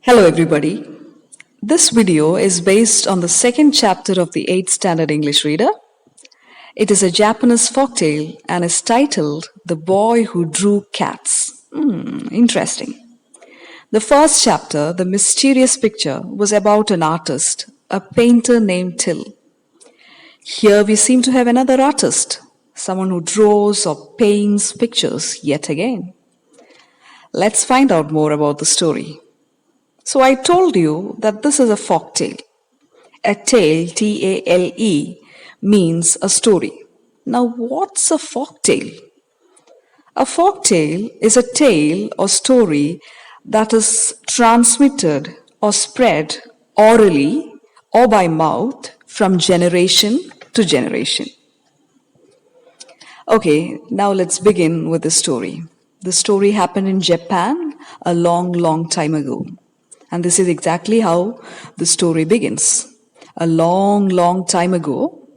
Hello everybody. This video is based on the second chapter of the 8th Standard English Reader. It is a Japanese folktale and is titled The Boy Who Drew Cats. Interesting. The first chapter, The Mysterious Picture, was about an artist, a painter named Till. Here we seem to have another artist, someone who draws or paints pictures yet again. Let's find out more about the story. So I told you that this is a folk tale. A tale, T-A-L-E, means a story. Now what's a folk tale? A folk tale is a tale or story that is transmitted or spread orally or by mouth from generation to generation. Okay, now let's begin with the story. The story happened in Japan a long time ago. And this is exactly how the story begins. A long time ago,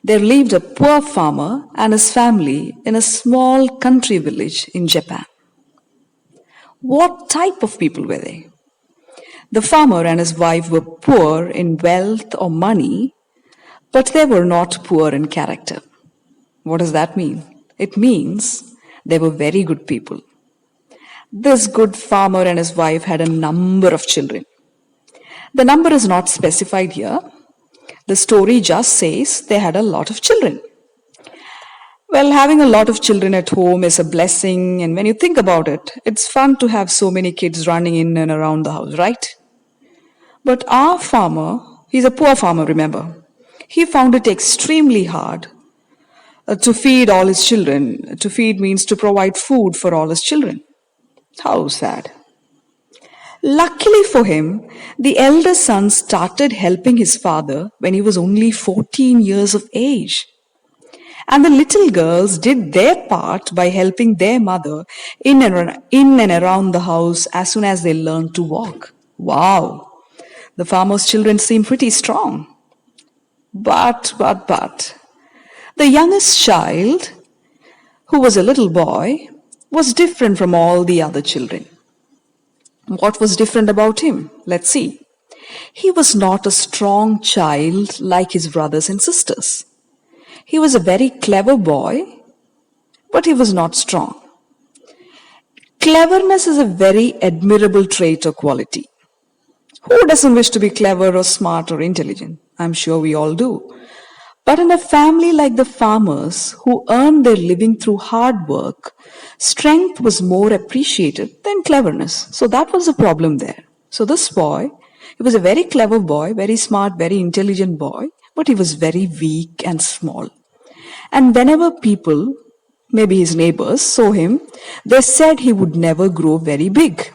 there lived a poor farmer and his family in a small country village in Japan. What type of people were they? The farmer and his wife were poor in wealth or money, but they were not poor in character. What does that mean? It means they were very good people. This good farmer and his wife had a number of children. The number is not specified here. The story just says they had a lot of children. Well, having a lot of children at home is a blessing, and when you think about it, it's fun to have so many kids running in and around the house, right? But our farmer, he's a poor farmer, remember, he found it extremely hard to feed all his children. To feed means to provide food for all his children. How sad. Luckily for him, the elder son started helping his father when he was only 14 years of age. And the little girls did their part by helping their mother in and around the house as soon as they learned to walk. Wow! The farmer's children seem pretty strong. But, the youngest child, who was a little boy, was different from all the other children. What was different about him? Let's see. He was not a strong child like his brothers and sisters. He was a very clever boy, but he was not strong. Cleverness is a very admirable trait or quality. Who doesn't wish to be clever or smart or intelligent? I'm sure we all do. But in a family like the farmers who earned their living through hard work, strength was more appreciated than cleverness. So that was the problem there. So this boy, he was a very clever boy, very smart, very intelligent boy, but he was very weak and small. And whenever people, maybe his neighbors, saw him, they said he would never grow very big.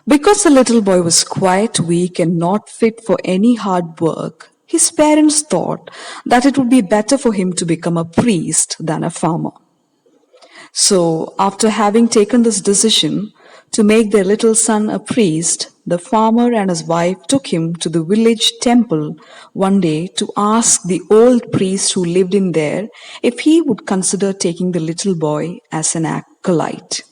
Because the little boy was quite weak and not fit for any hard work, his parents thought that it would be better for him to become a priest than a farmer. So, after having taken this decision to make their little son a priest, the farmer and his wife took him to the village temple one day to ask the old priest who lived in there if he would consider taking the little boy as an acolyte.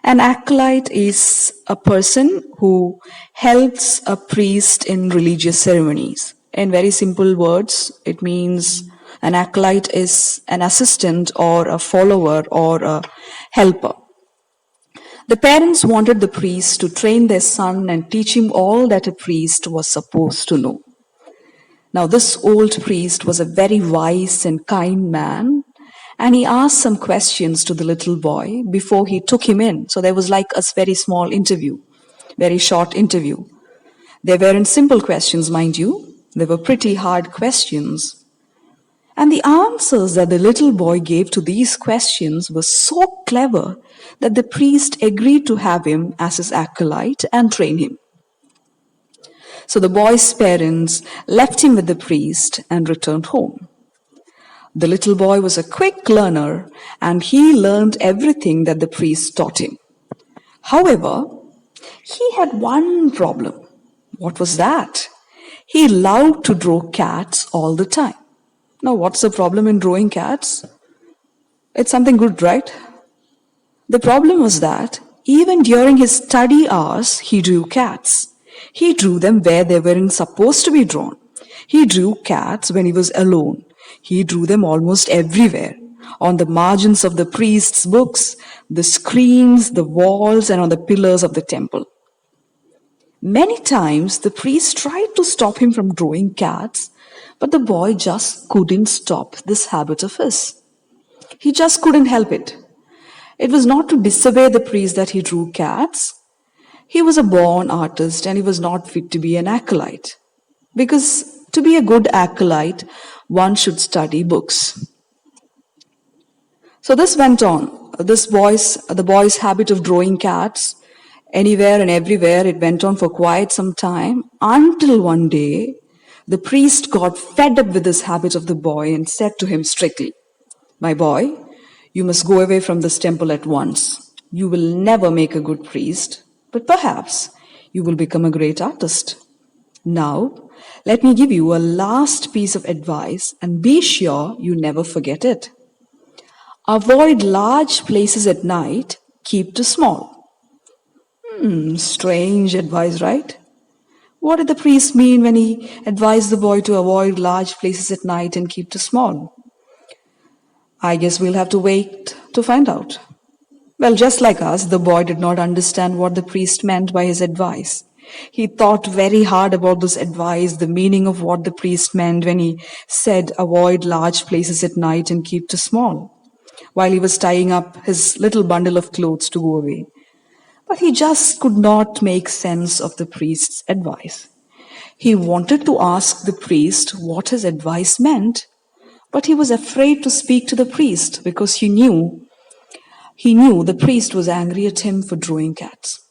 An acolyte is a person who helps a priest in religious ceremonies. In very simple words, it means an acolyte is an assistant or a follower or a helper. The parents wanted the priest to train their son and teach him all that a priest was supposed to know. Now, this old priest was a very wise and kind man, and he asked some questions to the little boy before he took him in. So there was like a very small interview, very short interview. They weren't simple questions, mind you. They were pretty hard questions. And the answers that the little boy gave to these questions were so clever that the priest agreed to have him as his acolyte and train him. So the boy's parents left him with the priest and returned home. The little boy was a quick learner and he learned everything that the priest taught him. However, he had one problem. What was that? He loved to draw cats all the time. Now, what's the problem in drawing cats? It's something good, right? The problem was that Even during his study hours, he drew cats. He drew them where they weren't supposed to be drawn. He drew cats when he was alone. He drew them almost everywhere, on the margins of the priest's books, the screens, the walls, and on the pillars of the temple. Many times the priest tried to stop him from drawing cats, but the boy just couldn't stop this habit of his. He just couldn't help it. It was not to disobey the priest that he drew cats. He was a born artist and he was not fit to be an acolyte. Because to be a good acolyte, one should study books. So this went on. The boy's habit of drawing cats anywhere and everywhere, it went on for quite some time until one day the priest got fed up with this habit of the boy and said to him strictly, "My boy, you must go away from this temple at once. You will never make a good priest, but perhaps you will become a great artist. Now, let me give you a last piece of advice and be sure you never forget it. Avoid large places at night, keep to small." Strange advice, right? What did the priest mean when he advised the boy to avoid large places at night and keep to small? I guess we'll have to wait to find out. Well, just like us, the boy did not understand what the priest meant by his advice. He thought very hard about this advice, the meaning of what the priest meant when he said avoid large places at night and keep to small, while he was tying up his little bundle of clothes to go away. But he just could not make sense of the priest's advice. He wanted to ask the priest what his advice meant, but he was afraid to speak to the priest because he knew the priest was angry at him for drawing cats.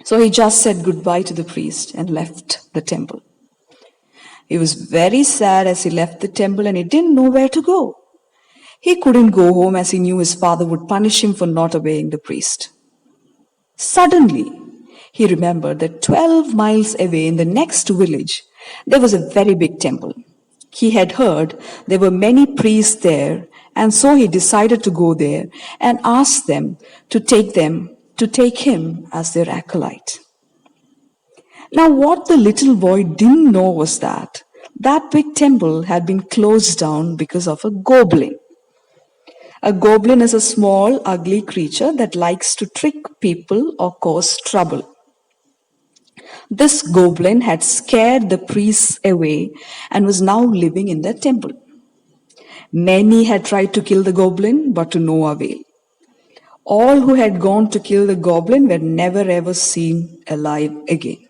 So he just said goodbye to the priest and left the temple. He was very sad as he left the temple and he didn't know where to go. He couldn't go home as he knew his father would punish him for not obeying the priest. Suddenly, he remembered that 12 miles away in the next village, there was a very big temple. He had heard there were many priests there, and so he decided to go there and ask them to take him as their acolyte. Now, what the little boy didn't know was that big temple had been closed down because of a goblin. A goblin is a small, ugly creature that likes to trick people or cause trouble. This goblin had scared the priests away and was now living in the temple. Many had tried to kill the goblin, but to no avail. All who had gone to kill the goblin were never ever seen alive again.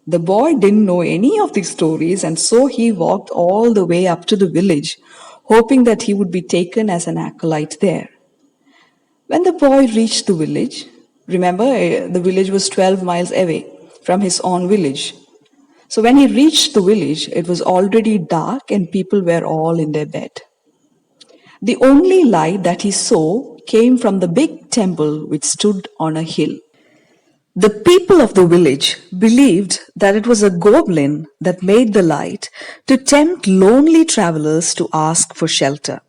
The boy didn't know any of these stories, and so he walked all the way up to the village, hoping that he would be taken as an acolyte there. When the boy reached the village, remember the village was 12 miles away from his own village. So when he reached the village, it was already dark and people were all in their bed. The only light that he saw came from the big temple which stood on a hill. The people of the village believed that it was a goblin that made the light to tempt lonely travelers to ask for shelter.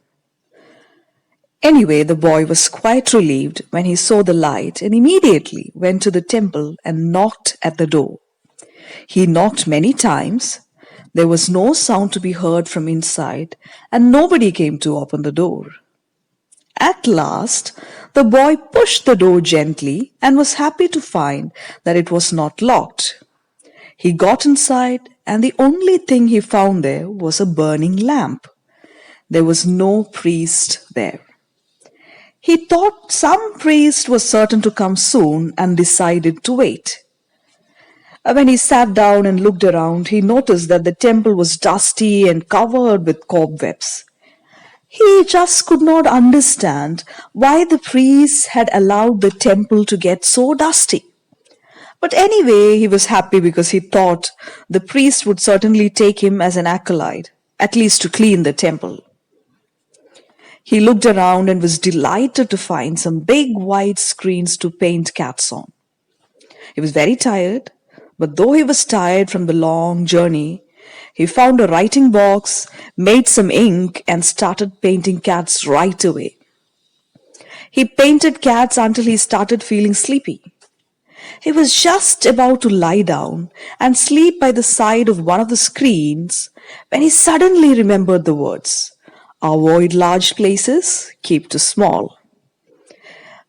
Anyway, the boy was quite relieved when he saw the light and immediately went to the temple and knocked at the door. He knocked many times. There was no sound to be heard from inside, and nobody came to open the door. At last, the boy pushed the door gently and was happy to find that it was not locked. He got inside, and the only thing he found there was a burning lamp. There was no priest there. He thought some priest was certain to come soon and decided to wait. When he sat down and looked around, he noticed that the temple was dusty and covered with cobwebs. He just could not understand why the priests had allowed the temple to get so dusty. But anyway, he was happy because he thought the priest would certainly take him as an acolyte, at least to clean the temple. He looked around and was delighted to find some big white screens to paint cats on. He was very tired, but though he was tired from the long journey, he found a writing box, made some ink, and started painting cats right away. He painted cats until he started feeling sleepy. He was just about to lie down and sleep by the side of one of the screens when he suddenly remembered the words, "Avoid large places, keep to small."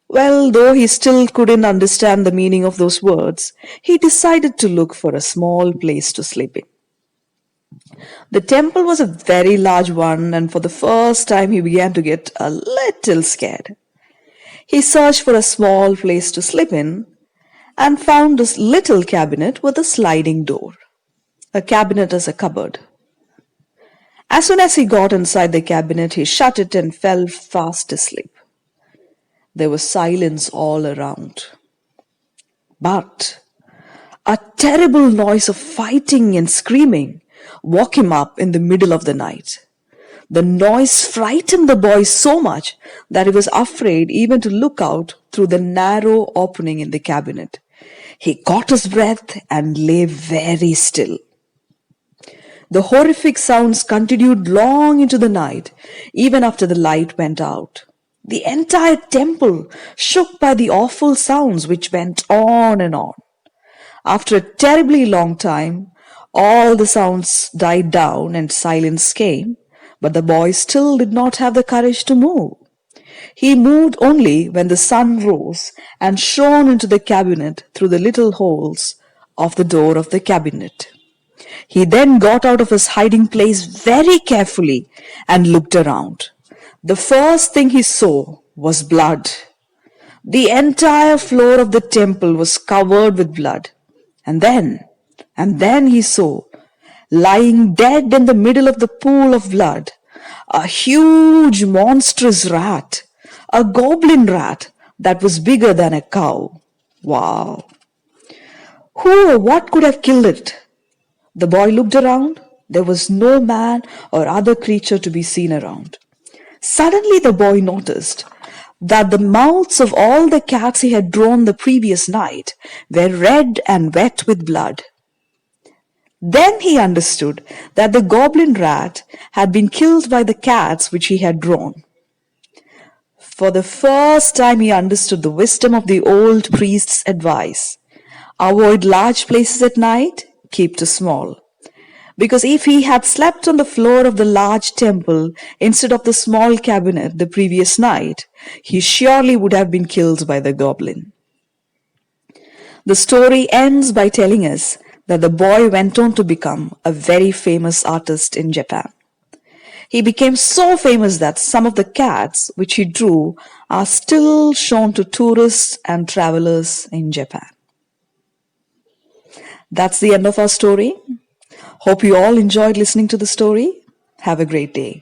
Well, though he still couldn't understand the meaning of those words, he decided to look for a small place to sleep in. The temple was a very large one, and for the first time he began to get a little scared. He searched for a small place to sleep in and found this little cabinet with a sliding door. A cabinet is a cupboard. As soon as he got inside the cabinet, he shut it and fell fast asleep. There was silence all around. But a terrible noise of fighting and screaming woke him up in the middle of the night. The noise frightened the boy so much that he was afraid even to look out through the narrow opening in the cabinet. He caught his breath and lay very still. The horrific sounds continued long into the night, even after the light went out. The entire temple shook by the awful sounds which went on and on. After a terribly long time, all the sounds died down and silence came, but the boy still did not have the courage to move. He moved only when the sun rose and shone into the cabinet through the little holes of the door of the cabinet. He then got out of his hiding place very carefully and looked around. The first thing he saw was blood. The entire floor of the temple was covered with blood. And then he saw, lying dead in the middle of the pool of blood, a huge monstrous rat, a goblin rat that was bigger than a cow. Wow! Who or what could have killed it? The boy looked around. There was no man or other creature to be seen around. Suddenly the boy noticed that the mouths of all the cats he had drawn the previous night were red and wet with blood. Then he understood that the goblin rat had been killed by the cats which he had drawn. For the first time he understood the wisdom of the old priest's advice. Avoid large places at night, keep to small. Because if he had slept on the floor of the large temple instead of the small cabinet the previous night, he surely would have been killed by the goblin. The story ends by telling us that the boy went on to become a very famous artist in Japan. He became so famous that some of the cats which he drew are still shown to tourists and travelers in Japan. That's the end of our story. Hope you all enjoyed listening to the story. Have a great day.